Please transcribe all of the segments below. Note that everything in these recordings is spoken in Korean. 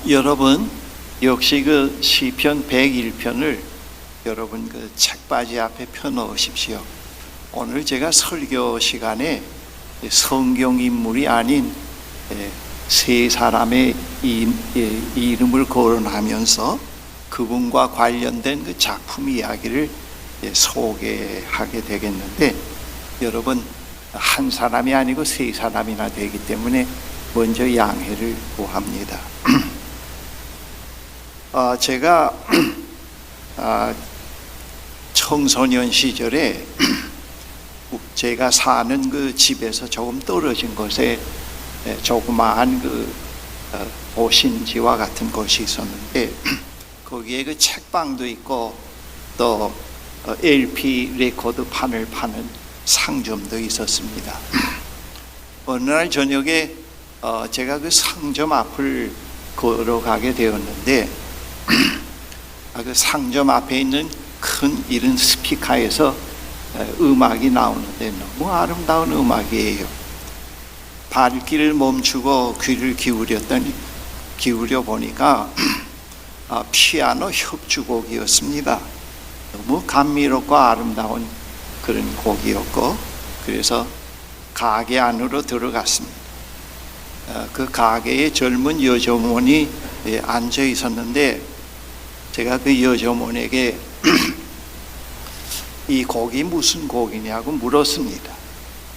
여러분 역시 그 시편 101편을 여러분 그 책바지 앞에 펴놓으십시오. 오늘 제가 설교 시간에 성경 인물이 아닌 세 사람의 이름을 거론하면서 그분과 관련된 그 작품 이야기를 소개하게 되겠는데, 여러분 한 사람이 아니고 세 사람이나 되기 때문에 먼저 양해를 구합니다. 제가 청소년 시절에 제가 사는 그 집에서 조금 떨어진 곳에 조그마한 그 보신지와 같은 곳이 있었는데, 거기에 그 책방도 있고 또 LP 레코드 판을 파는 상점도 있었습니다. 어느 날 저녁에 제가 그 상점 앞을 걸어가게 되었는데, 그 상점 앞에 있는 큰 이런 스피커에서 음악이 나오는데 너무 아름다운 음악이에요. 발길을 멈추고 귀를 기울여 보니까 피아노 협주곡이었습니다. 너무 감미롭고 아름다운 그런 곡이었고, 그래서 가게 안으로 들어갔습니다. 그 가게에 젊은 여점원이 앉아 있었는데, 제가 그 여점원에게 이 곡이 무슨 곡이냐고 물었습니다.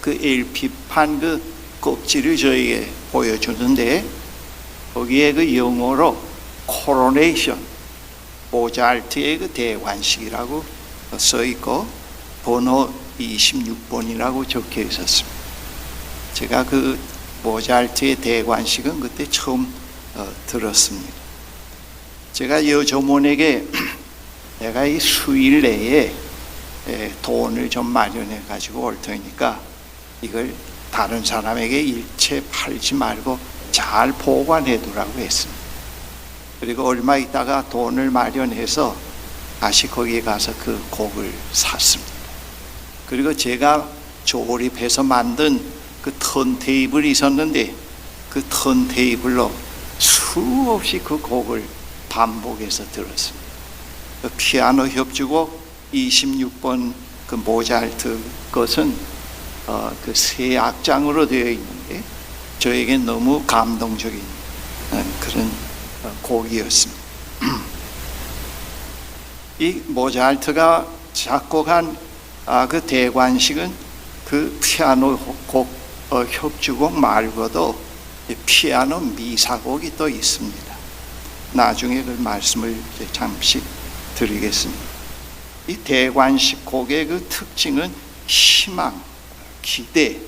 그 LP판 그 껍질을 저에게 보여주는데, 거기에 그 영어로 코로네이션, 모차르트의 그 대관식이라고 써 있고 번호 26번이라고 적혀 있었습니다. 제가 그 모차르트의 대관식은 그때 처음 들었습니다. 제가 여점원에게 내가 이 수일 내에 돈을 좀 마련해 가지고 올 테니까 이걸 다른 사람에게 일체 팔지 말고 잘 보관해 두라고 했습니다. 그리고 얼마 있다가 돈을 마련해서 다시 거기에 가서 그 곡을 샀습니다. 그리고 제가 조립해서 만든 그 턴테이블이 있었는데, 그 턴테이블로 수없이 그 곡을 반복해서 들었습니다. 그 피아노 협주곡 26번 그 모차르트 것은 그 세 악장으로 되어 있는데 저에게 너무 감동적인 그런 곡이었습니다. 이 모차르트가 작곡한 그 대관식은 그 피아노 곡 협주곡 말고도 피아노 미사곡이 또 있습니다. 나중에 그 말씀을 잠시 드리겠습니다. 이 대관식 곡의 그 특징은 희망, 기대,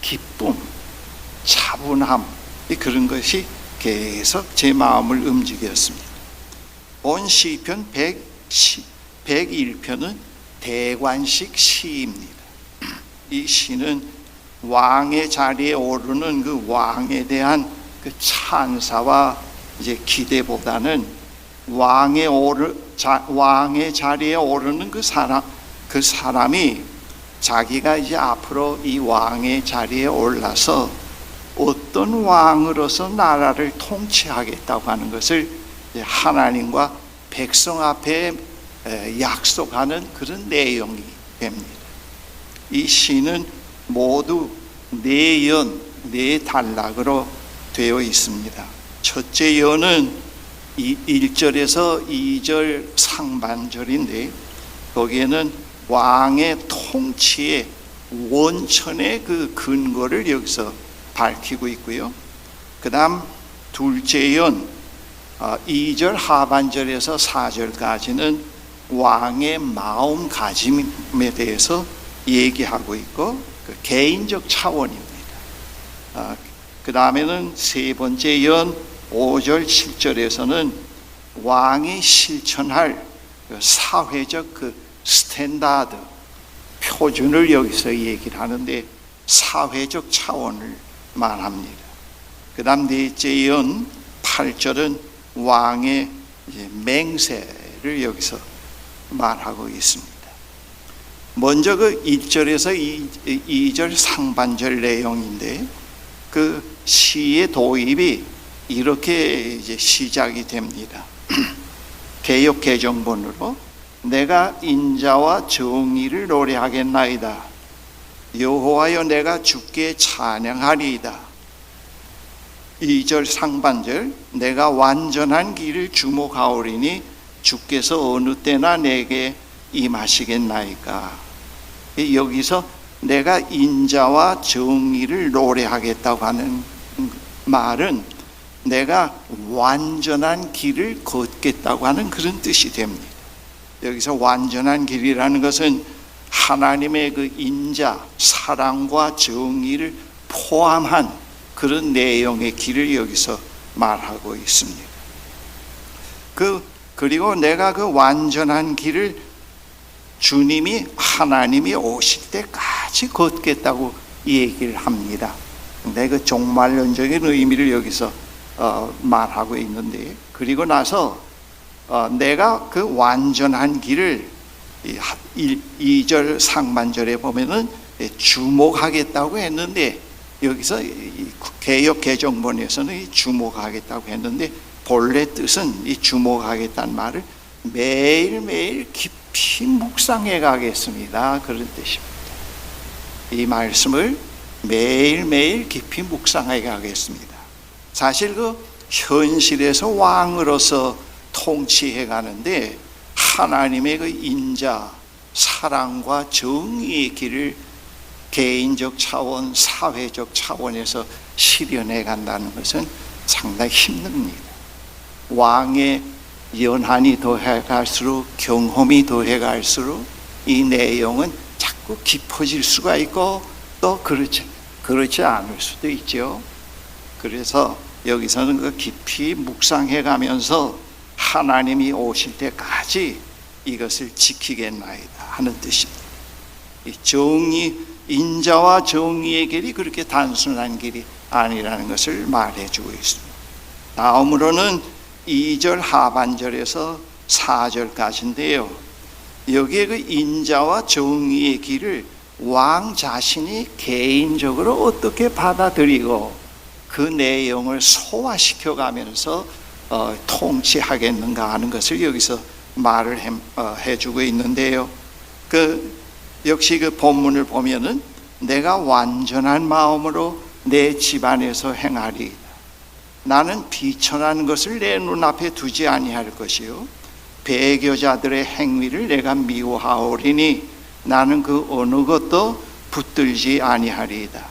기쁨, 차분함, 그런 것이 계속 제 마음을 움직였습니다. 온 시편 101편은 대관식 시입니다. 이 시는 왕의 자리에 오르는 그 왕에 대한 그 찬사와 이제 기대보다는 왕의 자리에 오르는 그 사람이 자기가 이제 앞으로 이 왕의 자리에 올라서 어떤 왕으로서 나라를 통치하겠다고 하는 것을 하나님과 백성 앞에 약속하는 그런 내용이 됩니다. 이 시는 모두 네 단락으로 되어 있습니다. 첫째 연은 1절에서 2절 상반절인데, 거기에는 왕의 통치의 원천의 그 근거를 여기서 밝히고 있고요. 그 다음 둘째 연 2절 하반절에서 4절까지는 왕의 마음가짐에 대해서 얘기하고 있고, 그 개인적 차원입니다. 그 다음에는 세 번째 연 5절 7절에서는 왕이 실천할 그 사회적 그 스탠다드, 표준을 여기서 얘기를 하는데 사회적 차원을 말합니다. 그 다음 넷째 연 8절은 왕의 맹세를 여기서 말하고 있습니다. 먼저 그 1절에서 2절 상반절 내용인데, 그 시의 도입이 이렇게 이제 시작이 됩니다. 개역 개정본으로 내가 인자와 정의를 노래하겠나이다. 여호와여 내가 주께 찬양하리이다. 2절 상반절 내가 완전한 길을 주목하오리니 주께서 어느 때나 내게 임하시겠나이까. 여기서 내가 인자와 정의를 노래하겠다고 하는 말은 내가 완전한 길을 걷겠다고 하는 그런 뜻이 됩니다. 여기서 완전한 길이라는 것은 하나님의 그 인자, 사랑과 정의를 포함한 그런 내용의 길을 여기서 말하고 있습니다. 그리고 내가 그 완전한 길을 주님이 하나님이 오실 때까지 걷겠다고 얘기를 합니다. 근데 그 종말론적인 의미를 여기서 말하고 있는데, 그리고 나서 내가 그 완전한 길을 2절 상반절에 보면은 주목하겠다고 했는데, 여기서 개역 개정본에서는 이 주목하겠다고 했는데 본래 뜻은 이 주목하겠다는 말을 매일매일 깊이 묵상해 가겠습니다, 그런 뜻입니다. 이 말씀을 매일매일 깊이 묵상해 가겠습니다. 사실 그 현실에서 왕으로서 통치해 가는데 하나님의 그 인자, 사랑과 정의의 길을 개인적 차원, 사회적 차원에서 실현해 간다는 것은 상당히 힘듭니다. 왕의 연한이 더해 갈수록, 경험이 더해 갈수록 이 내용은 자꾸 깊어질 수가 있고 또 그렇지 않을 수도 있죠. 그래서 여기서는 그 깊이 묵상해 가면서 하나님이 오실 때까지 이것을 지키겠나이다 하는 뜻입니다. 이 인자와 정의의 길이 그렇게 단순한 길이 아니라는 것을 말해주고 있습니다. 다음으로는 2절 하반절에서 4절까지인데요. 여기에 그 인자와 정의의 길을 왕 자신이 개인적으로 어떻게 받아들이고 그 내용을 소화시켜 가면서 통치하겠는가 하는 것을 여기서 말을 해주고 있는데요. 역시 그 본문을 보면은 내가 완전한 마음으로 내 집안에서 행하리이다. 나는 비천한 것을 내 눈앞에 두지 아니할 것이요 배교자들의 행위를 내가 미워하오리니 나는 그 어느 것도 붙들지 아니하리이다.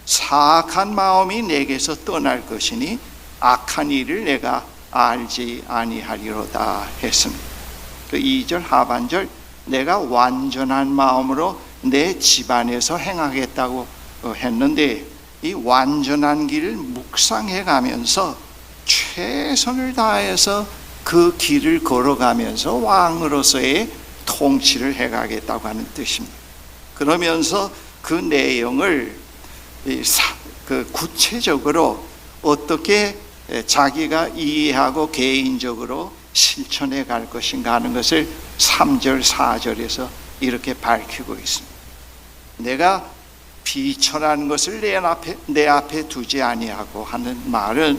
사악한 마음이 내게서 떠날 것이니 악한 일을 내가 알지 아니하리로다 했습니다. 그 2절 하반절 내가 완전한 마음으로 내 집안에서 행하겠다고 했는데 이 완전한 길을 묵상해 가면서 최선을 다해서 그 길을 걸어가면서 왕으로서의 통치를 해가겠다고 하는 뜻입니다. 그러면서 그 내용을 구체적으로 어떻게 자기가 이해하고 개인적으로 실천해 갈 것인가 하는 것을 3절 4절에서 이렇게 밝히고 있습니다. 내가 비천한 것을 내 앞에 두지 아니하고 하는 말은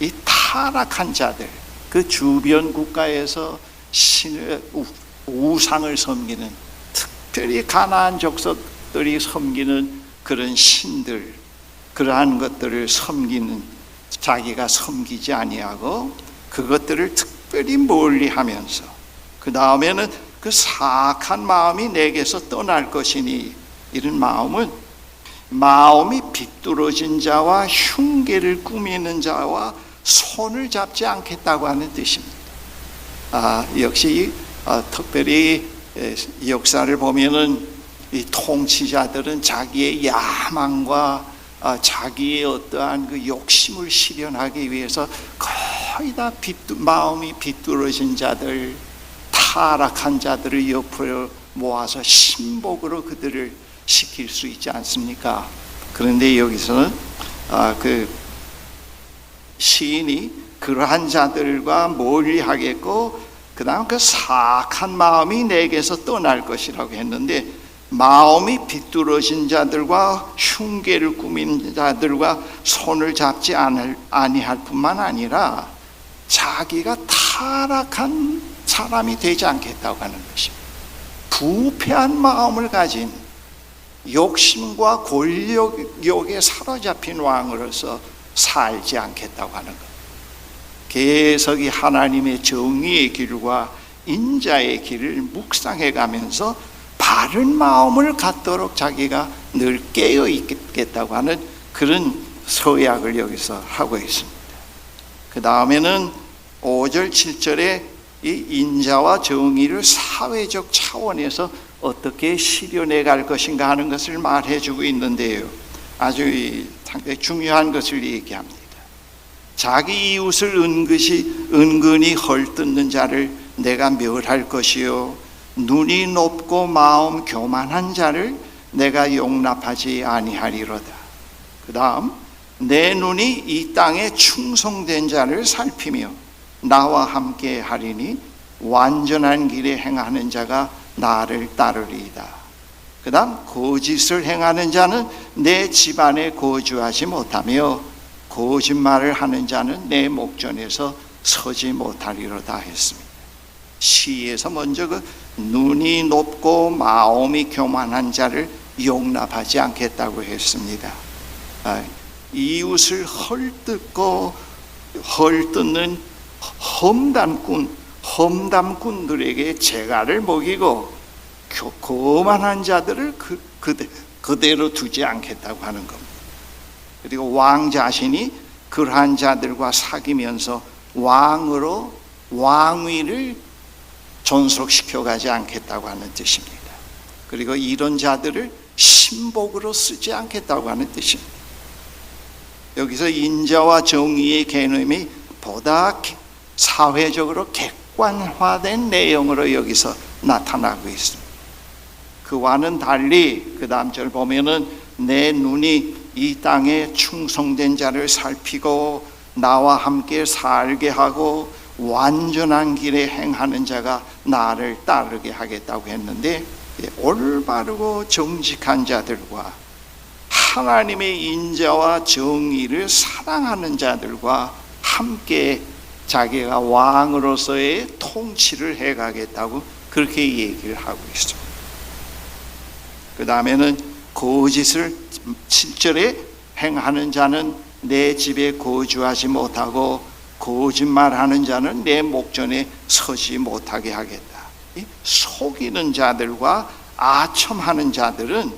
이 타락한 자들, 그 주변 국가에서 우상을 섬기는, 특별히 가나안 족속들이 섬기는 그런 신들, 그러한 것들을 섬기는, 자기가 섬기지 아니하고 그것들을 특별히 멀리하면서 그 다음에는 그 사악한 마음이 내게서 떠날 것이니, 이런 마음이 비뚤어진 자와 흉계를 꾸미는 자와 손을 잡지 않겠다고 하는 뜻입니다. 역시 특별히 역사를 보면은 이 통치자들은 자기의 야망과 자기의 어떠한 그 욕심을 실현하기 위해서 거의 다 마음이 비뚤어진 자들, 타락한 자들을 옆으로 모아서 신복으로 그들을 시킬 수 있지 않습니까? 그런데 여기서는 그 시인이 그러한 자들과 멀리 하겠고 그 다음 그 사악한 마음이 내게서 떠날 것이라고 했는데, 마음이 비뚤어진 자들과 흉계를 꾸민 자들과 손을 잡지 아니할 뿐만 아니라 자기가 타락한 사람이 되지 않겠다고 하는 것입니다. 부패한 마음을 가진 욕심과 권력욕에 사로잡힌 왕으로서 살지 않겠다고 하는 것. 계속이 하나님의 정의의 길과 인자의 길을 묵상해 가면서 바른 마음을 갖도록 자기가 늘 깨어 있겠다고 하는 그런 서약을 여기서 하고 있습니다. 그 다음에는 5절 7절에 이 인자와 정의를 사회적 차원에서 어떻게 실현해 갈 것인가 하는 것을 말해주고 있는데요, 아주 상당히 중요한 것을 얘기합니다. 자기 이웃을 은근히 헐뜯는 자를 내가 멸할 것이요, 눈이 높고 마음 교만한 자를 내가 용납하지 아니하리로다. 그 다음, 내 눈이 이 땅에 충성된 자를 살피며 나와 함께 하리니 완전한 길에 행하는 자가 나를 따르리이다. 그 다음, 거짓을 행하는 자는 내 집안에 거주하지 못하며 거짓말을 하는 자는 내 목전에서 서지 못하리로다 했습니다. 시에서 먼저 그 눈이 높고 마음이 교만한 자를 용납하지 않겠다고 했습니다. 이웃을 헐뜯는 험담꾼들에게 재갈을 먹이고 거만한 자들을 그대로 두지 않겠다고 하는 겁니다. 그리고 왕 자신이 그러한 자들과 사귀면서 왕위를 존속시켜 가지 않겠다고 하는 뜻입니다. 그리고 이런 자들을 신복으로 쓰지 않겠다고 하는 뜻입니다. 여기서 인자와 정의의 개념이 보다 사회적으로 객관화된 내용으로 여기서 나타나고 있습니다. 그와는 달리 그 다음 절 보면은 내 눈이 이 땅에 충성된 자를 살피고 나와 함께 살게 하고 완전한 길에 행하는 자가 나를 따르게 하겠다고 했는데, 올바르고 정직한 자들과 하나님의 인자와 정의를 사랑하는 자들과 함께 자기가 왕으로서의 통치를 해가겠다고 그렇게 얘기를 하고 있습니다. 그 다음에는 거짓을 7절에 행하는 자는 내 집에 거주하지 못하고 거짓말하는 자는 내 목전에 서지 못하게 하겠다. 속이는 자들과 아첨하는 자들은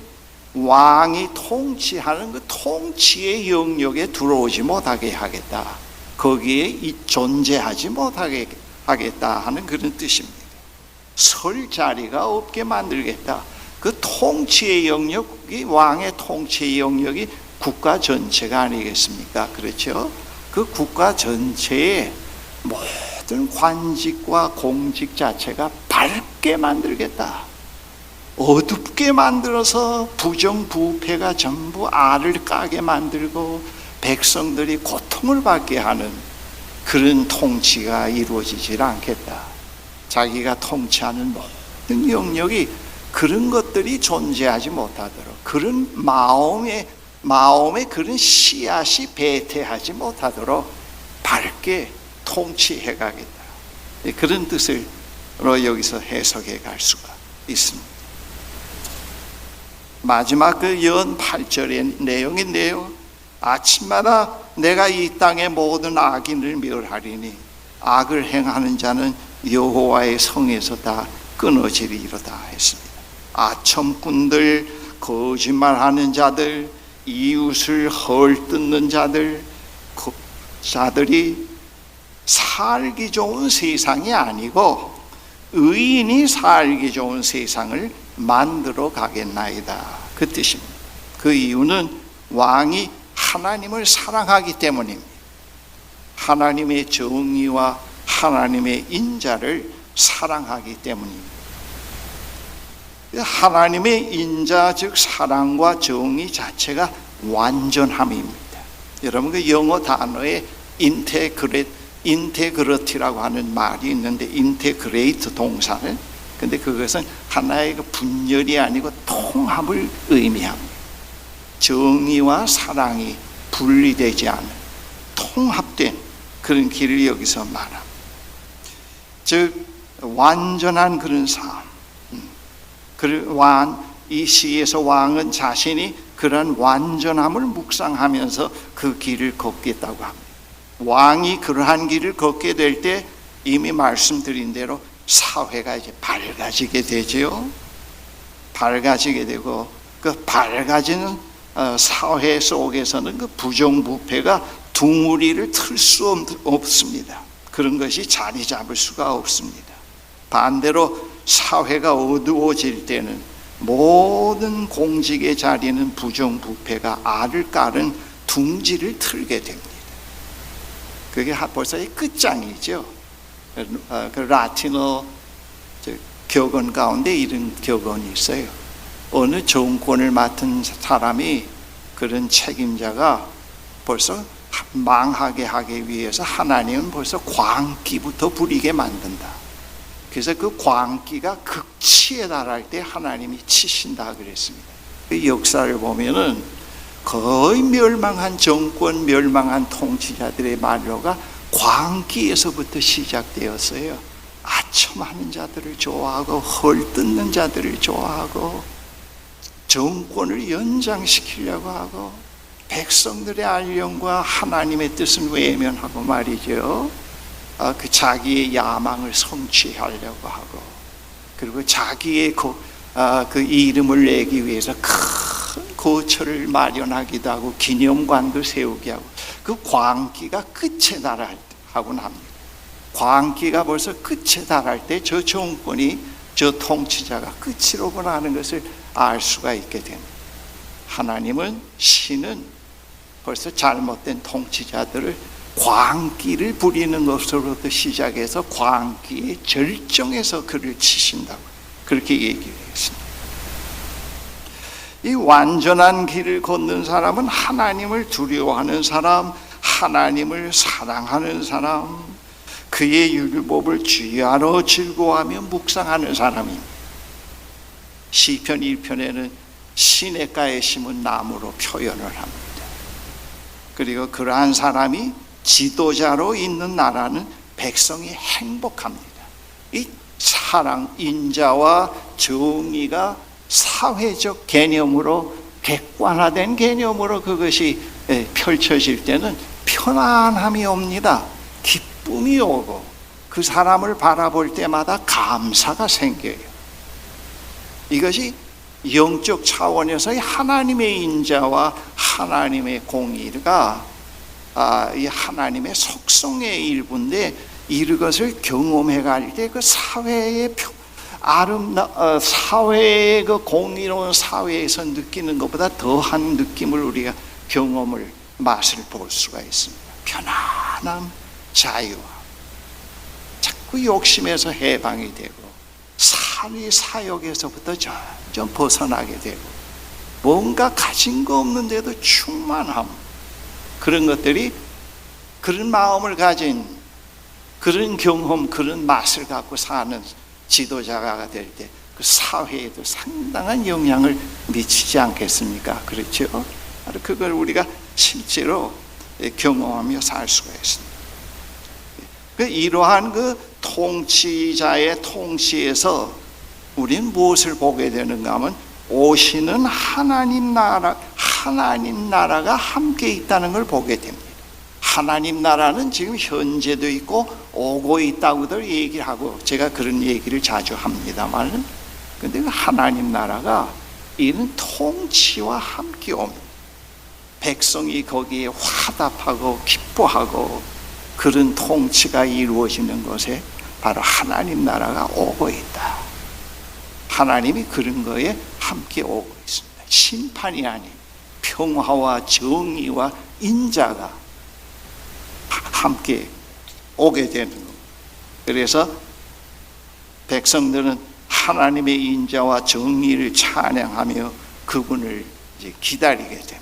왕이 통치하는 그 통치의 영역에 들어오지 못하게 하겠다. 거기에 존재하지 못하게 하겠다 하는 그런 뜻입니다. 설 자리가 없게 만들겠다. 그 통치의 영역이, 왕의 통치의 영역이 국가 전체가 아니겠습니까? 그렇죠? 그 국가 전체의 모든 관직과 공직 자체가 밝게 만들겠다. 어둡게 만들어서 부정부패가 전부 알을 까게 만들고 백성들이 고통을 받게 하는 그런 통치가 이루어지질 않겠다. 자기가 통치하는 모든 영역이 그런 것들이 존재하지 못하도록, 그런 마음에 그런 씨앗이 배태하지 못하도록 밝게 통치해 가겠다. 그런 뜻으로 여기서 해석해 갈 수가 있습니다. 마지막 그 연 8절의 내용인데요, 아침마다 내가 이 땅의 모든 악인을 멸하리니 악을 행하는 자는 여호와의 성에서 다 끊어지리로다 했습니다. 아첨꾼들, 거짓말하는 자들, 이웃을 헐뜯는 자들이 살기 좋은 세상이 아니고 의인이 살기 좋은 세상을 만들어 가겠나이다, 그 뜻입니다. 그 이유는 왕이 하나님을 사랑하기 때문입니다. 하나님의 정의와 하나님의 인자를 사랑하기 때문입니다. 하나님의 인자, 즉 사랑과 정의 자체가 완전함입니다. 여러분, 그 영어 단어에 인테그레이트라고 하는 말이 있는데, 인테그레이트 동사는 근데 그것은 하나의 그 분열이 아니고 통합을 의미합니다. 정의와 사랑이 분리되지 않은 통합된 그런 길을 여기서 말합니다. 즉 완전한 그런 삶. 이 시에서 왕은 자신이 그런 완전함을 묵상하면서 그 길을 걷겠다고 합니다. 왕이 그러한 길을 걷게 될 때 이미 말씀드린 대로 사회가 이제 밝아지게 되죠. 밝아지게 되고 그 밝아지는 사회 속에서는 그 부정부패가 둥우리를 틀 수 없습니다. 그런 것이 자리 잡을 수가 없습니다. 반대로 사회가 어두워질 때는 모든 공직의 자리는 부정부패가 알을 깔은 둥지를 틀게 됩니다. 그게 벌써 끝장이죠. 그 라틴어 격언 가운데 이런 격언이 있어요. 어느 정권을 맡은 사람이 그런 책임자가 벌써 망하게 하기 위해서 하나님은 벌써 광기부터 부리게 만든다. 그래서 그 광기가 극치에 달할 때 하나님이 치신다 그랬습니다. 그 역사를 보면은 거의 멸망한 정권, 멸망한 통치자들의 만료가 광기에서부터 시작되었어요. 아첨하는 자들을 좋아하고 헐뜯는 자들을 좋아하고 정권을 연장시키려고 하고 백성들의 안령과 하나님의 뜻은 외면하고 말이죠. 그 자기의 야망을 성취하려고 하고 그리고 자기의 그 이름을 내기 위해서 큰 거처를 마련하기도 하고 기념관도 세우게 하고 그 광기가 끝에 달하곤 합니다. 광기가 벌써 끝에 달할 때 저 정권이 저 통치자가 끝이로구나 하는 것을 알 수가 있게 됩니다. 하나님은 신은 벌써 잘못된 통치자들을 광기를 부리는 것으로부터 시작해서 광기의 절정에서 그를 치신다고 그렇게 얘기를 했습니다. 이 완전한 길을 걷는 사람은 하나님을 두려워하는 사람, 하나님을 사랑하는 사람, 그의 율법을 주야로 즐거워하며 묵상하는 사람입니다. 시편 1편에는 시냇가에 심은 나무로 표현을 합니다. 그리고 그러한 사람이 지도자로 있는 나라는 백성이 행복합니다. 이 사랑, 인자와 정의가 사회적 개념으로 객관화된 개념으로 그것이 펼쳐질 때는 편안함이 옵니다. 기쁨이 오고 그 사람을 바라볼 때마다 감사가 생겨요. 이것이 영적 차원에서의 하나님의 인자와 하나님의 공의가 이 하나님의 속성의 일부인데 이것을 경험해 갈 때 그 사회의 사회의 그 공의로운 사회에서 느끼는 것보다 더한 느낌을 우리가 경험을 맛을 볼 수가 있습니다. 편안함, 자유와 자꾸 욕심에서 해방이 되고 사리 사욕에서부터 점점 벗어나게 되고 뭔가 가진 거 없는데도 충만함, 그런 것들이 그런 마음을 가진 그런 경험, 그런 맛을 갖고 사는 지도자가 될 때 그 사회에도 상당한 영향을 미치지 않겠습니까? 그렇죠? 그걸 우리가 실제로 경험하며 살 수가 있습니다. 이러한 그 통치자의 통치에서 우리는 무엇을 보게 되는가 하면 오시는 하나님 나라가 함께 있다는 걸 보게 됩니다. 하나님 나라는 지금 현재도 있고 오고 있다고들 얘기를 하고 제가 그런 얘기를 자주 합니다만, 근데 하나님 나라가 이런 통치와 함께 옵니다. 백성이 거기에 화답하고 기뻐하고 그런 통치가 이루어지는 곳에 바로 하나님 나라가 오고 있다. 하나님이 그런 거에 함께 오고 있습니다. 심판이 아닌 평화와 정의와 인자가 함께 오게 되는 겁니다. 그래서 백성들은 하나님의 인자와 정의를 찬양하며 그분을 이제 기다리게 됩니다.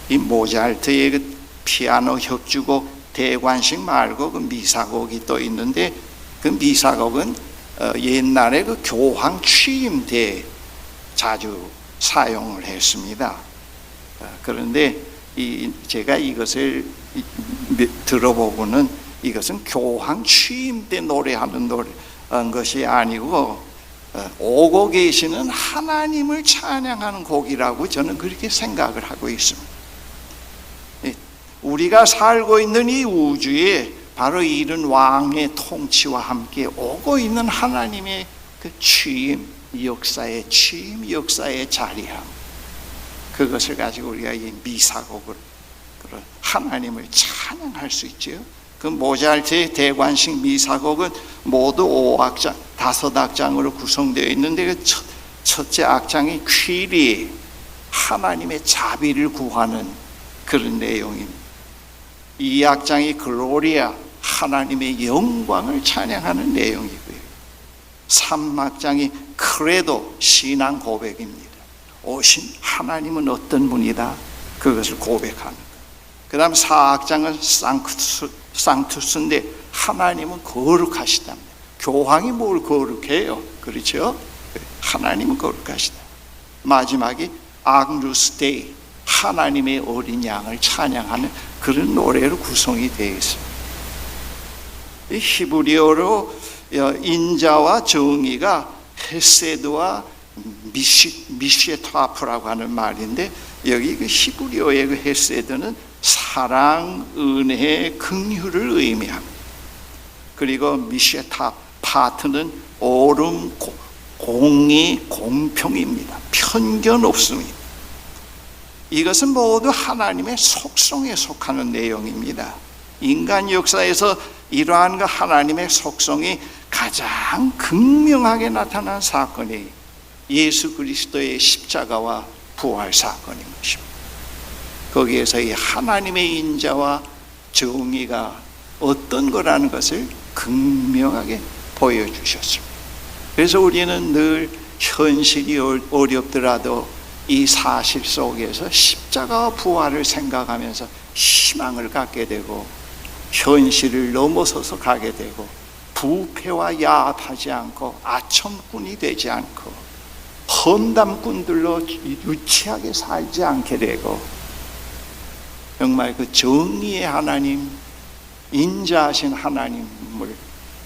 이 모차르트의 그 피아노 협주곡 대관식 말고 그 미사곡이 또 있는데 그 미사곡은 옛날에 그 교황 취임 때 자주 사용을 했습니다. 그런데 제가 이것을 들어보고는 이것은 교황 취임 때 노래하는 것이 아니고 오고 계시는 하나님을 찬양하는 곡이라고 저는 그렇게 생각을 하고 있습니다. 우리가 살고 있는 이 우주에 바로 이런 왕의 통치와 함께 오고 있는 하나님의 그 취임, 역사의 취임, 역사의 자리함, 그것을 가지고 우리가 이 미사곡을 하나님을 찬양할 수 있죠. 그 모차르트의 대관식 미사곡은 모두 5악장, 5악장으로 구성되어 있는데 그 첫째 악장이 퀴리, 하나님의 자비를 구하는 그런 내용입니다. 2악장이 글로리아, 하나님의 영광을 찬양하는 내용이고요. 3악장이 크레도, 신앙 고백입니다. 오신 하나님은 어떤 분이다, 그것을 고백하는 것. 그 다음 4악장은 상투스인데 하나님은 거룩하시답니다. 교황이 뭘 거룩해요? 그렇죠? 하나님은 거룩하시다. 마지막이 아그누스 데이, 하나님의 어린 양을 찬양하는 그런 노래로 구성이 되어 있습니다. 이 히브리어로 인자와 정의가 헤세드와 미쉐타프라고 하는 말인데, 여기 그 히브리어의 그 헤세드는 사랑, 은혜, 긍휼을 의미합니다. 그리고 미쉐타파트는 옳음, 공의, 공평입니다. 편견 없습니다. 이것은 모두 하나님의 속성에 속하는 내용입니다. 인간 역사에서 이러한 그 하나님의 속성이 가장 극명하게 나타난 사건이 예수 그리스도의 십자가와 부활 사건인 것입니다. 거기에서 이 하나님의 인자와 정의가 어떤 거라는 것을 극명하게 보여주셨습니다. 그래서 우리는 늘 현실이 어렵더라도 이 사실 속에서 십자가와 부활을 생각하면서 희망을 갖게 되고, 현실을 넘어서서 가게 되고, 부패와 야합하지 않고 아첨꾼이 되지 않고 험담꾼들로 유치하게 살지 않게 되고, 정말 그 정의의 하나님, 인자하신 하나님을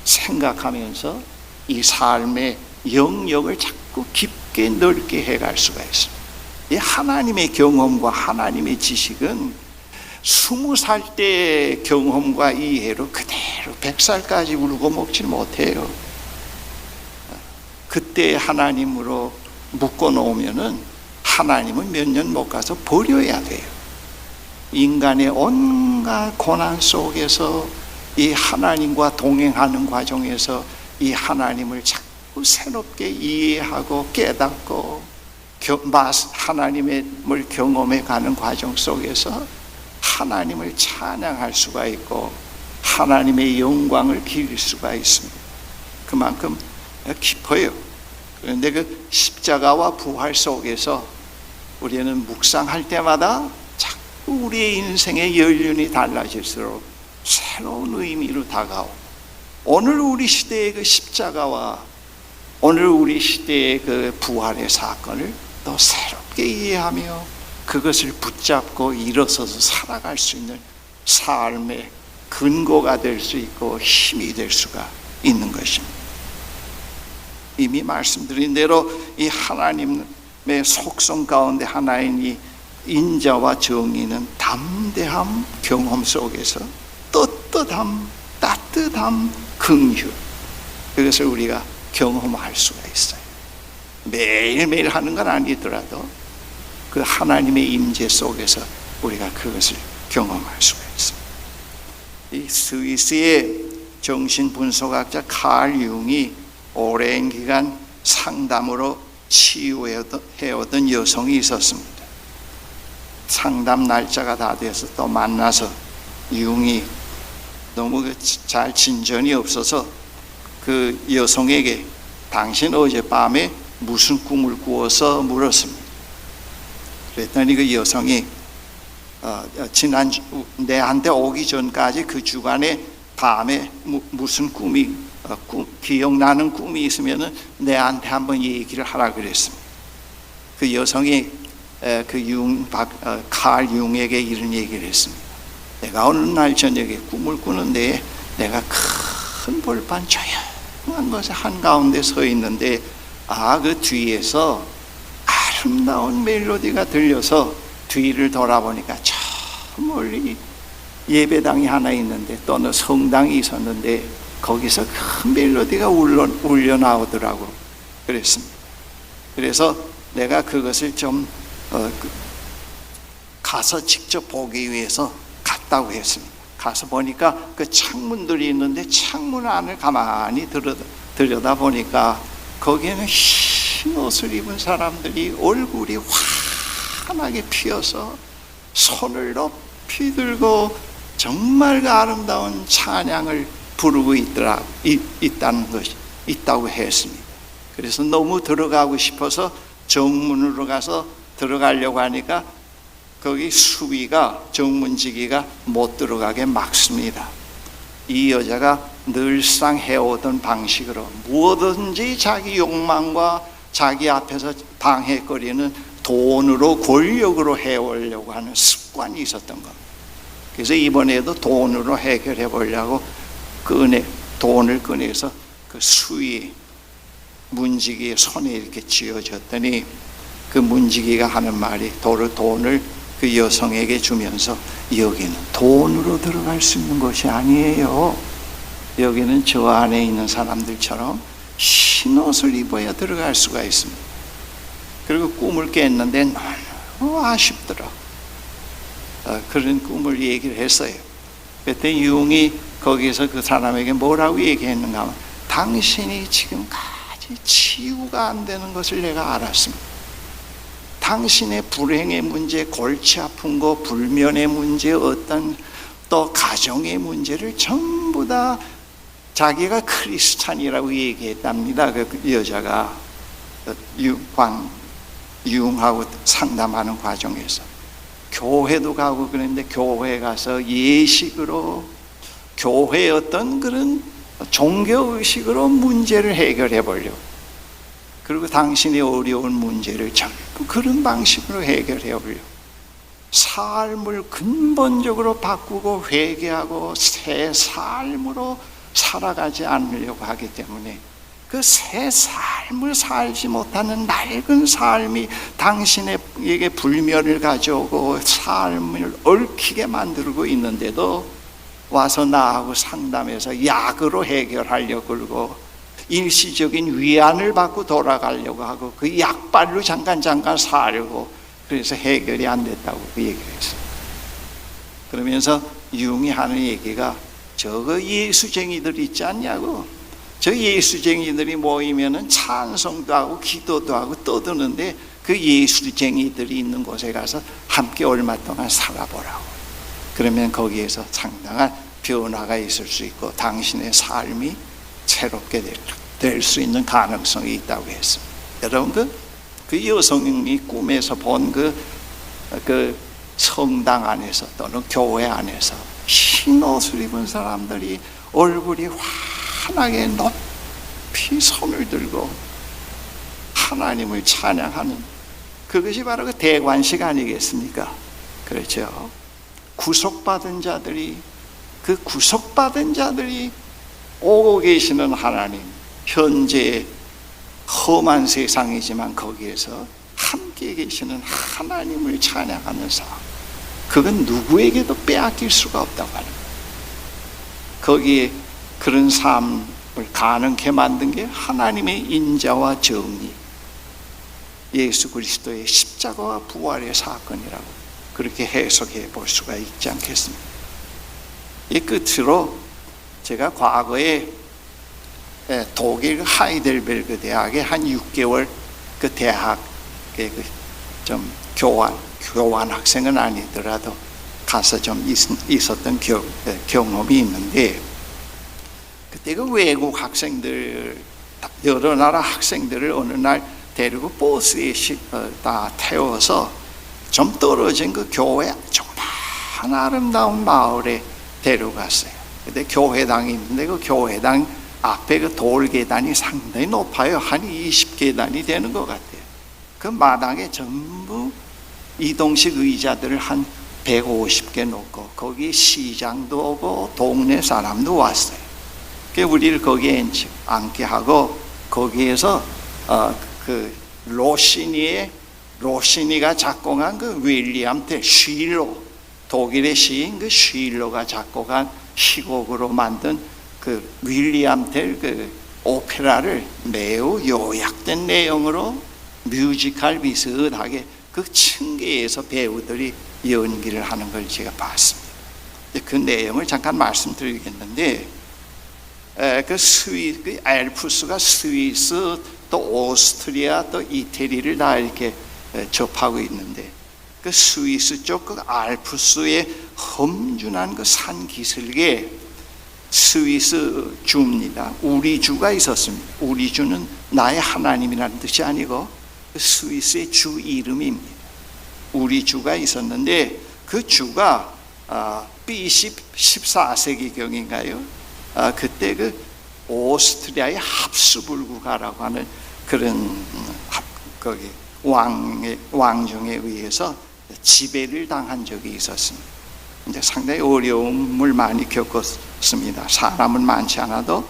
생각하면서 이 삶의 영역을 자꾸 깊게 넓게 해갈 수가 있습니다. 이 하나님의 경험과 하나님의 지식은 20살 때의 경험과 이해로 그대로 100살까지 울고 먹지 못해요. 그때 하나님으로 묶어놓으면은 하나님은 몇 년 못 가서 버려야 돼요. 인간의 온갖 고난 속에서 이 하나님과 동행하는 과정에서 이 하나님을 자꾸 새롭게 이해하고 깨닫고 하나님을 경험해 가는 과정 속에서 하나님을 찬양할 수가 있고 하나님의 영광을 기릴 수가 있습니다. 그만큼 깊어요. 그런데 그 십자가와 부활 속에서 우리는 묵상할 때마다 자꾸 우리의 인생의 연륜이 달라질수록 새로운 의미로 다가오고, 오늘 우리 시대의 그 십자가와 오늘 우리 시대의 그 부활의 사건을 더 새롭게 이해하며 그것을 붙잡고 일어서서 살아갈 수 있는 삶의 근거가 될 수 있고 힘이 될 수가 있는 것입니다. 이미 말씀드린 대로 이 하나님의 속성 가운데 하나인 이 인자와 정의는 담대함 경험 속에서 떳떳함, 따뜻함, 긍휼, 그것을 우리가 경험할 수가 있어요. 매일매일 하는 건 아니더라도 그 하나님의 임재 속에서 우리가 그것을 경험할 수가 있습니다. 이 스위스의 정신분석학자 칼 융이 오랜 기간 상담으로 치유해오던 여성이 있었습니다. 상담 날짜가 다 돼서 또 만나서 융이 너무 잘 진전이 없어서 그 여성에게 당신 어젯밤에 무슨 꿈을 꾸어서 물었습니다. 그랬더니 그 여성이 내한테 오기 전까지 그 주간에 밤에 무슨 꿈이 기억나는 꿈이 있으면은 내한테 한번 얘기를 하라 그랬습니다. 그 여성이 칼 융에게 이런 얘기를 했습니다. 내가 어느 날 저녁에 꿈을 꾸는데 내가 큰 벌판 조용한 곳에 한가운데 서 있는데 그 뒤에서 아름다운 멜로디가 들려서 뒤를 돌아보니까 저 멀리 예배당이 하나 있는데 또 어느 성당이 있었는데 거기서 큰 멜로디가 울려 나오더라고 그랬습니다. 그래서 내가 그것을 좀 가서 직접 보기 위해서 갔다고 했습니다. 가서 보니까 그 창문들이 있는데 창문 안을 가만히 들여다 보니까 거기에는 흰 옷을 입은 사람들이 얼굴이 환하게 피어서 손을 높이 들고 정말 그 아름다운 찬양을 부르고 있다는 것이 있다고 했습니다. 그래서 너무 들어가고 싶어서 정문으로 가서 들어가려고 하니까 거기 수위가 정문지기가 못 들어가게 막습니다. 이 여자가 늘상 해오던 방식으로 무엇든지 자기 욕망과 자기 앞에서 방해거리는 돈으로 권력으로 해오려고 하는 습관이 있었던 겁니다. 그래서 이번에도 돈으로 해결해 보려고 돈을 꺼내서 그 수위 문지기의 손에 이렇게 쥐어줬더니 그 문지기가 하는 말이 돈을 그 여성에게 주면서 여기는 돈으로 들어갈 수 있는 것이 아니에요. 여기는 저 안에 있는 사람들처럼 흰 옷을 입어야 들어갈 수가 있습니다. 그리고 꿈을 깼는데 너무 아쉽더라. 그런 꿈을 얘기를 했어요. 그때 융이 거기서 그 사람에게 뭐라고 얘기했는가 하면 당신이 지금까지 치유가 안 되는 것을 내가 알았습니다. 당신의 불행의 문제, 골치 아픈 거, 불면의 문제, 어떤 또 가정의 문제를 전부 다 자기가 크리스찬이라고 얘기했답니다. 그 여자가 융하고 상담하는 과정에서 교회도 가고 그랬는데 교회 가서 예식으로 교회의 어떤 그런 종교의식으로 문제를 해결해 보려고, 그리고 당신의 어려운 문제를 전부 그런 방식으로 해결해 보려고 삶을 근본적으로 바꾸고 회개하고 새 삶으로 살아가지 않으려고 하기 때문에 그 새 삶을 살지 못하는 낡은 삶이 당신에게 불면을 가져오고 삶을 얽히게 만들고 있는데도 와서 나하고 상담해서 약으로 해결하려고 그러고 일시적인 위안을 받고 돌아가려고 하고 그 약발로 잠깐 살고, 그래서 해결이 안 됐다고 그 얘기를 했어요. 그러면서 융이 하는 얘기가 저거 예수쟁이들 있지 않냐고, 저 예수쟁이들이 모이면은 찬송도 하고 기도도 하고 떠드는데 그 예수쟁이들이 있는 곳에 가서 함께 얼마 동안 살아보라고. 그러면 거기에서 상당한 변화가 있을 수 있고 당신의 삶이 새롭게 될 수 있는 가능성이 있다고 했습니다. 여러분 그 여성이 꿈에서 본 그 성당 안에서 또는 교회 안에서 흰 옷을 입은 사람들이 얼굴이 환하게 높이 손을 들고 하나님을 찬양하는 그것이 바로 그 대관식 아니겠습니까? 그렇죠. 구속받은 자들이 오고 계시는 하나님, 현재 험한 세상이지만 거기에서 함께 계시는 하나님을 찬양하는 삶, 그건 누구에게도 빼앗길 수가 없다고 하는 거예요. 거기에 그런 삶을 가능케 만든 게 하나님의 인자와 정의, 예수 그리스도의 십자가와 부활의 사건이라고 그렇게 해석해 볼 수가 있지 않겠습니까? 이 끝으로 제가 과거에 독일 하이델베르그 대학에 한 6개월 그 대학에 좀 교환 학생은 아니더라도 가서 좀 있었던 경험이 있는데, 그때 그 외국 학생들, 여러 나라 학생들을 어느 날 데리고 버스에 다 태워서 좀 떨어진 그 교회 정말 아름다운 마을에 데려갔어요. 근데 교회당이 있는데 그 교회당 앞에 그 돌계단이 상당히 높아요. 한 20계단이 되는 것 같아요. 그 마당에 전부 이동식 의자들을 한 150개 놓고 거기 시장도 오고 동네 사람도 왔어요. 그 우리를 거기에 앉게 하고 거기에서 그 로시니가 작곡한 그 윌리엄 텔 쉴로, 독일의 시인 그 쉴로가 작곡한 시곡으로 만든 그 윌리엄 텔 그 오페라를 매우 요약된 내용으로 뮤지컬 비슷하게 그 층계에서 배우들이 연기를 하는 걸 제가 봤습니다. 그 내용을 잠깐 말씀드리겠는데, 그 알프스가 스위스 또 오스트리아 또 이태리를 다 이렇게 접하고 있는데, 그 스위스 쪽 그 알프스의 험준한 그 산 기슭에 스위스 주입니다. 우리 주가 있었습니다. 우리 주는 나의 하나님이라는 뜻이 아니고 그 스위스의 주 이름입니다. 우리 주가 있었는데 그 주가 BC 14세기경인가요? 그때 그 오스트리아의 합스부르크가라고 하는 그런 거기 왕정에 의해서 지배를 당한 적이 있었습니다. 근데 상당히 어려움을 많이 겪었습니다. 사람은 많지 않아도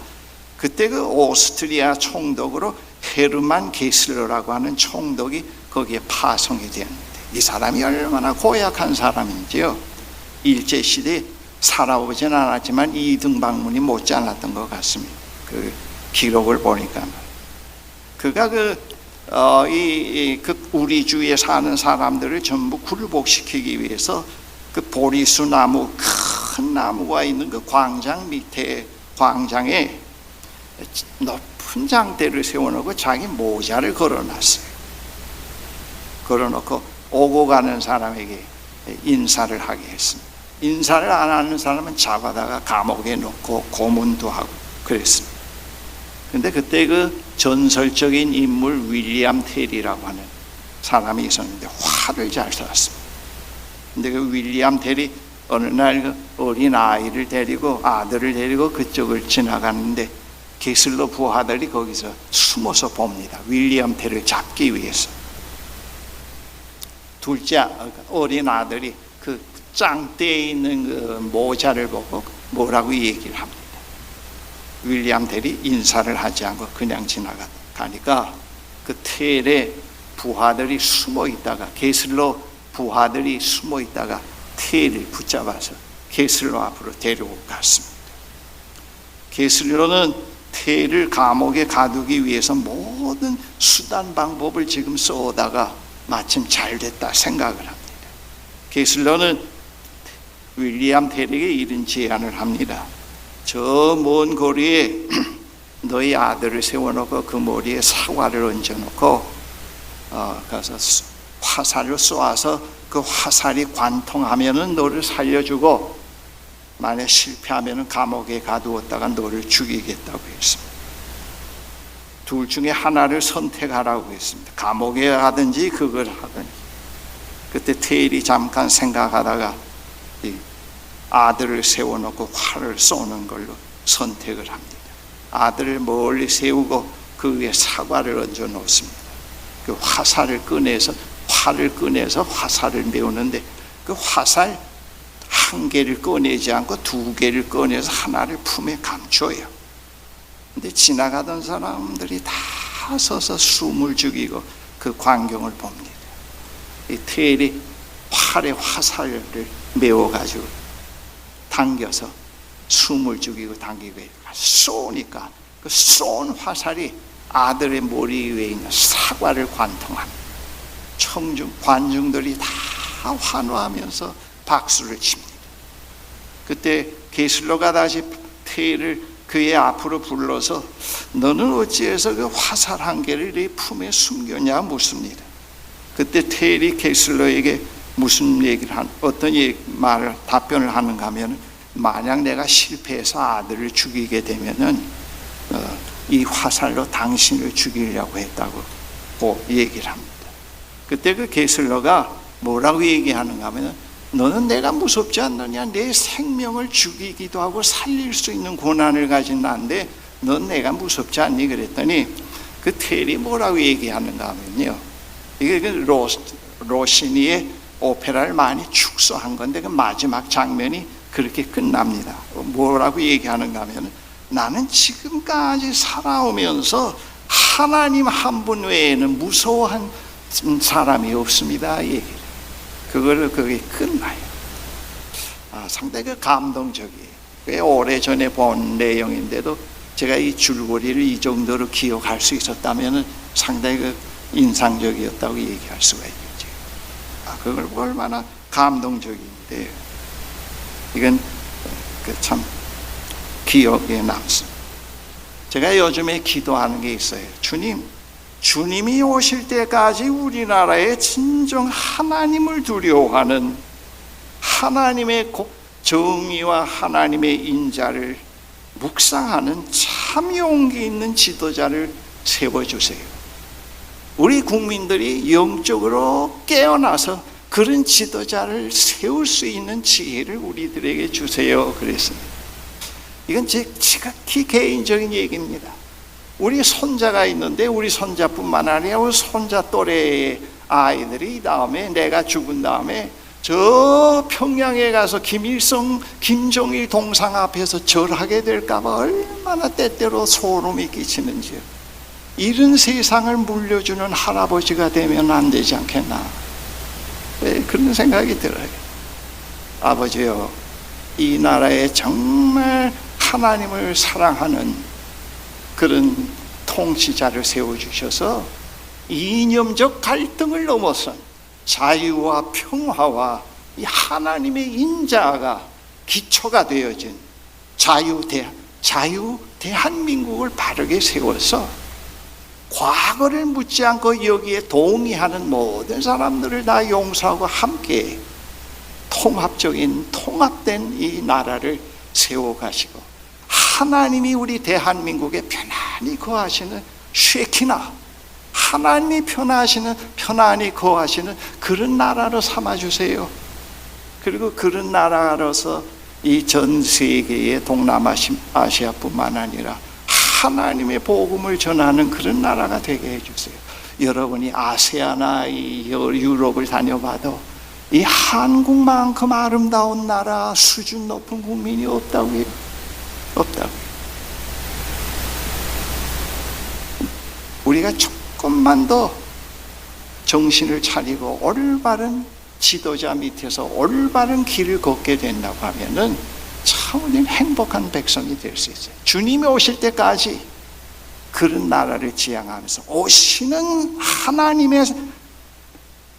그때 그 오스트리아 총독으로 헤르만 게슬러라고 하는 총독이 거기에 파송이 되었는데, 이 사람이 얼마나 고약한 사람인지요. 일제시대에 살아보진 않았지만 이등방문이 못지않았던 것 같습니다. 그 기록을 보니까 그가 우리 주위에 사는 사람들을 전부 굴복시키기 위해서 그 보리수 나무, 큰 나무가 있는 그 광장 밑에 광장에 높은 장대를 세워놓고 자기 모자를 걸어놨어요. 걸어놓고 오고 가는 사람에게 인사를 하게 했습니다. 인사를 안 하는 사람은 잡아다가 감옥에 넣고 고문도 하고 그랬습니다. 근데 그때 그 전설적인 인물 윌리엄 텔이라고 하는 사람이 있었는데 화를 잘 쐈습니다. 근데 그 윌리엄 텔이 어느 날 그 어린 아이를 데리고, 아들을 데리고 그쪽을 지나가는데 게슬러 부하들이 거기서 숨어서 봅니다. 윌리엄 텔을 잡기 위해서. 둘째 어린 아들이 그 짱대에 있는 그 모자를 보고 뭐라고 얘기를 합니다. 윌리엄 텔이 인사를 하지 않고 그냥 지나가니까 그 텔에 부하들이 숨어 있다가, 게슬러 부하들이 숨어 있다가 텔을 붙잡아서 게슬러 앞으로 데리고 갔습니다. 게슬러는 텔을 감옥에 가두기 위해서 모든 수단 방법을 지금 써오다가 마침 잘 됐다 생각을 합니다. 게슬러는 윌리엄 텔에게 이런 제안을 합니다. 저 먼 거리에 너희 아들을 세워놓고 그 머리에 사과를 얹어놓고 가서 화살을 쏘아서 그 화살이 관통하면은 너를 살려주고, 만약 실패하면은 감옥에 가두었다가 너를 죽이겠다고 했습니다. 둘 중에 하나를 선택하라고 했습니다. 감옥에 가든지 그걸 하든지. 그때 테일이 잠깐 생각하다가 이 아들을 세워놓고 활을 쏘는 걸로 선택을 합니다. 아들을 멀리 세우고 그 위에 사과를 얹어 놓습니다. 그 활을 꺼내서 화살을 메우는데 그 화살 한 개를 꺼내지 않고 두 개를 꺼내서 하나를 품에 감춰요. 근데 지나가던 사람들이 다 서서 숨을 죽이고 그 광경을 봅니다. 이 테일이 팔에 화살을 메워가지고 당겨서 숨을 죽이고 당기고 쏘니까 그 쏜 화살이 아들의 머리 위에 있는 사과를 관통합니다. 관중들이 다 환호하면서 박수를 칩니다. 그때 게슬러가 다시 테일을 그의 앞으로 불러서 너는 어찌해서 그 화살 한 개를 네 품에 숨겼냐 묻습니다. 그때 테일이 게슬러에게 무슨 얘기를 어떤 답변을 하는가 하면, 만약 내가 실패해서 아들을 죽이게 되면은 이 화살로 당신을 죽이려고 했다고 얘기를 합니다. 그때 그 게슬러가 뭐라고 얘기하는가 하면, 너는 내가 무섭지 않느냐? 내 생명을 죽이기도 하고 살릴 수 있는 권한을 가진 나인데 넌 내가 무섭지 않니? 그랬더니 그 텔이 뭐라고 얘기하는가 하면요, 이게 그 로시니의 오페라를 많이 축소한 건데 그 마지막 장면이 그렇게 끝납니다. 뭐라고 얘기하는가 하면, 나는 지금까지 살아오면서 하나님 한 분 외에는 무서워한 사람이 없습니다. 얘기를. 그게 끝나요. 상당히 그 감동적이에요. 꽤 오래전에 본 내용인데도 제가 이 줄거리를 이 정도로 기억할 수 있었다면 상당히 그 인상적이었다고 얘기할 수가 있겠죠. 그걸 얼마나 감동적인데, 이건 참 기억에 남습니다. 제가 요즘에 기도하는 게 있어요. 주님이 오실 때까지 우리나라에 진정 하나님을 두려워하는, 하나님의 정의와 하나님의 인자를 묵상하는 참 용기 있는 지도자를 세워주세요. 우리 국민들이 영적으로 깨어나서 그런 지도자를 세울 수 있는 지혜를 우리들에게 주세요. 그랬습니다. 이건 지극히 개인적인 얘기입니다. 우리 손자가 있는데 우리 손자뿐만 아니라 우리 손자 또래의 아이들이 다음에 내가 죽은 다음에 저 평양에 가서 김정일 동상 앞에서 절하게 될까봐 얼마나 때때로 소름이 끼치는지요. 이런 세상을 물려주는 할아버지가 되면 안 되지 않겠나, 그런 생각이 들어요. 아버지요, 이 나라에 정말 하나님을 사랑하는 그런 통치자를 세워주셔서 이념적 갈등을 넘어선 자유와 평화와 이 하나님의 인자가 기초가 되어진 자유 대한민국을 바르게 세워서 과거를 묻지 않고 여기에 동의하는 모든 사람들을 다 용서하고 함께 통합된 이 나라를 세워가시고, 하나님이 우리 대한민국에 편안히 거하시는 쉐키나, 하나님이 편안히 거하시는 그런 나라로 삼아주세요. 그리고 그런 나라로서 이 전 세계의 동남아시아뿐만 아니라 하나님의 복음을 전하는 그런 나라가 되게 해주세요. 여러분이 아세아나 유럽을 다녀봐도 이 한국만큼 아름다운 나라, 수준 높은 국민이 없다고요. 우리가 조금만 더 정신을 차리고 올바른 지도자 밑에서 올바른 길을 걷게 된다고 하면은 참 우리는 행복한 백성이 될 수 있어요. 주님이 오실 때까지 그런 나라를 지향하면서 오시는 하나님의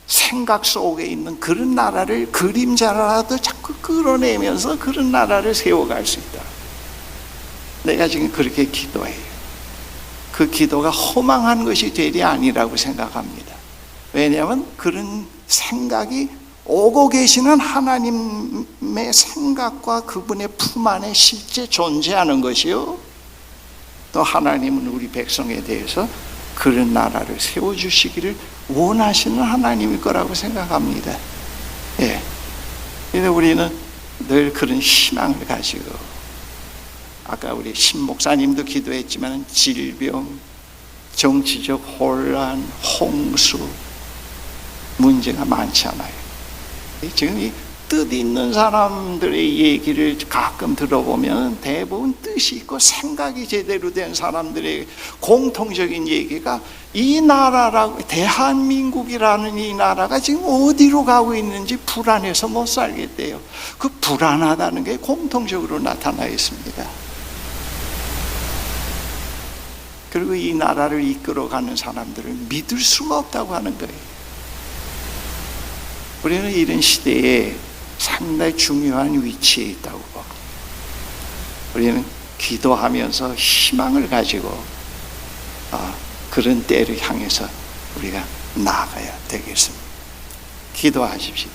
생각 속에 있는 그런 나라를 그림자라도 자꾸 끌어내면서 그런 나라를 세워갈 수 있다. 내가 지금 그렇게 기도해요. 그 기도가 허망한 것이 되리 아니라고 생각합니다. 왜냐하면 그런 생각이 오고 계시는 하나님의 생각과 그분의 품 안에 실제 존재하는 것이요, 또 하나님은 우리 백성에 대해서 그런 나라를 세워주시기를 원하시는 하나님일 거라고 생각합니다. 그래서 우리는 늘 그런 희망을 가지고, 아까 우리 신 목사님도 기도했지만 질병, 정치적 혼란, 홍수 문제가 많잖아요. 지금 이 뜻 있는 사람들의 얘기를 가끔 들어보면 대부분 뜻이 있고 생각이 제대로 된 사람들의 공통적인 얘기가 이 나라라고, 대한민국이라는 이 나라가 지금 어디로 가고 있는지 불안해서 못 살겠대요. 그 불안하다는 게 공통적으로 나타나 있습니다. 그리고 이 나라를 이끌어가는 사람들을 믿을 수가 없다고 하는 거예요. 우리는 이런 시대에 상당히 중요한 위치에 있다고 봅니다. 우리는 기도하면서 희망을 가지고 그런 때를 향해서 우리가 나아가야 되겠습니다. 기도하십시다.